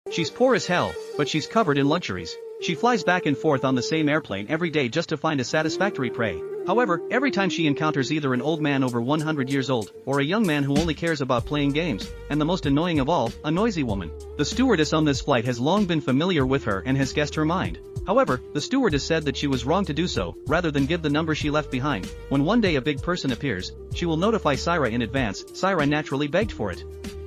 She's poor as hell, but she's covered in luxuries. She flies back and forth on the same airplane every day just to find a satisfactory prey. However, every time she encounters either an old man over 100 years old, or a young man who only cares about playing games, and the most annoying of all, a noisy woman. The stewardess on this flight has long been familiar with her and has guessed her mind. However, the stewardess said that she was wrong to do so, rather than give the number she left behind. When one day a big person appears, she will notify Syra in advance. Syra naturally begged for it.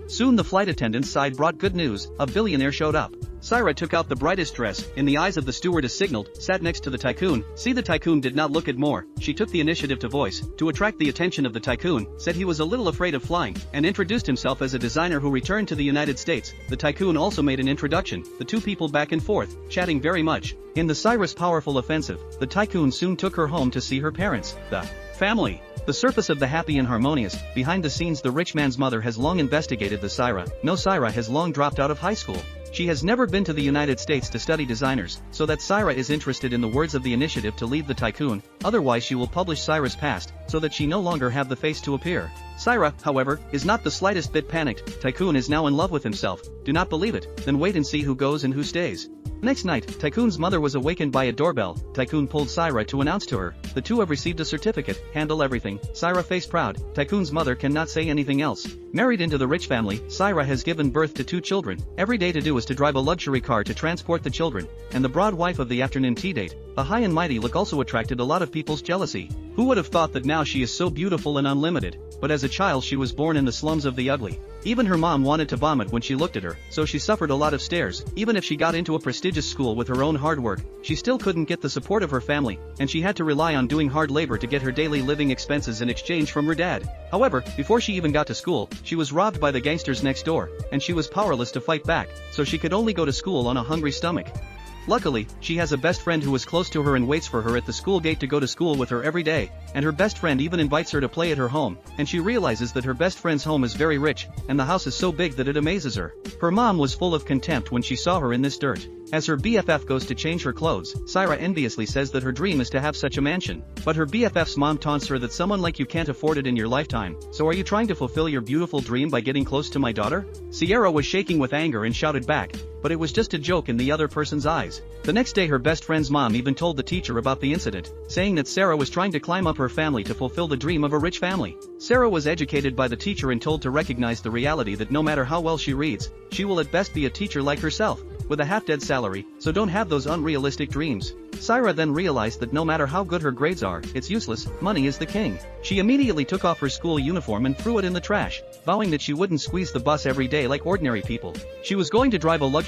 Soon the flight attendant's side brought good news, a billionaire showed up. Syra took out the brightest dress, in the eyes of the stewardess signaled, sat next to the tycoon. See, the tycoon did not look at more, she took the initiative to voice, to attract the attention of the tycoon, said he was a little afraid of flying, and introduced himself as a designer who returned to the United States. The tycoon also made an introduction, the two people back and forth, chatting very much. In the Syra's powerful offensive, the tycoon soon took her home to see her parents, the family. The surface of the happy and harmonious, behind the scenes the rich man's mother has long investigated the Syra. No, Syra has long dropped out of high school. She has never been to the United States to study designers, so that Syra is interested in the words of the initiative to leave the tycoon, otherwise she will publish Syra's past, so that she no longer have the face to appear. Syra, however, is not the slightest bit panicked. Tycoon is now in love with himself. Do not believe it? Then wait and see who goes and who stays. Next night, Tycoon's mother was awakened by a doorbell. Tycoon pulled Syra to announce to her, the two have received a certificate, handle everything. Syra face proud, Tycoon's mother cannot say anything else. Married into the rich family, Syra has given birth to 2 children. Every day to do is to drive a luxury car to transport the children, and the broad wife of the afternoon tea date. A high and mighty look also attracted a lot of people's jealousy. Who would have thought that now she is so beautiful and unlimited? But as a child she was born in the slums of the ugly. Even her mom wanted to vomit when she looked at her, so she suffered a lot of stares. Even if she got into a prestigious school with her own hard work, she still couldn't get the support of her family, and she had to rely on doing hard labor to get her daily living expenses in exchange from her dad. However, before she even got to school, she was robbed by the gangsters next door, and she was powerless to fight back, so she could only go to school on a hungry stomach. Luckily, she has a best friend who is close to her and waits for her at the school gate to go to school with her every day, and her best friend even invites her to play at her home, and she realizes that her best friend's home is very rich, and the house is so big that it amazes her. Her mom was full of contempt when she saw her in this dirt. As her BFF goes to change her clothes, Syra enviously says that her dream is to have such a mansion. But her BFF's mom taunts her that someone like you can't afford it in your lifetime. So are you trying to fulfill your beautiful dream by getting close to my daughter? Sierra was shaking with anger and shouted back, but it was just a joke in the other person's eyes. The next day her best friend's mom even told the teacher about the incident, saying that Sarah was trying to climb up her family to fulfill the dream of a rich family. Sarah was educated by the teacher and told to recognize the reality that no matter how well she reads, she will at best be a teacher like herself, with a half-dead salary, so don't have those unrealistic dreams. Syra then realized that no matter how good her grades are, it's useless, money is the king. She immediately took off her school uniform and threw it in the trash, vowing that she wouldn't squeeze the bus every day like ordinary people. She was going to drive a luxury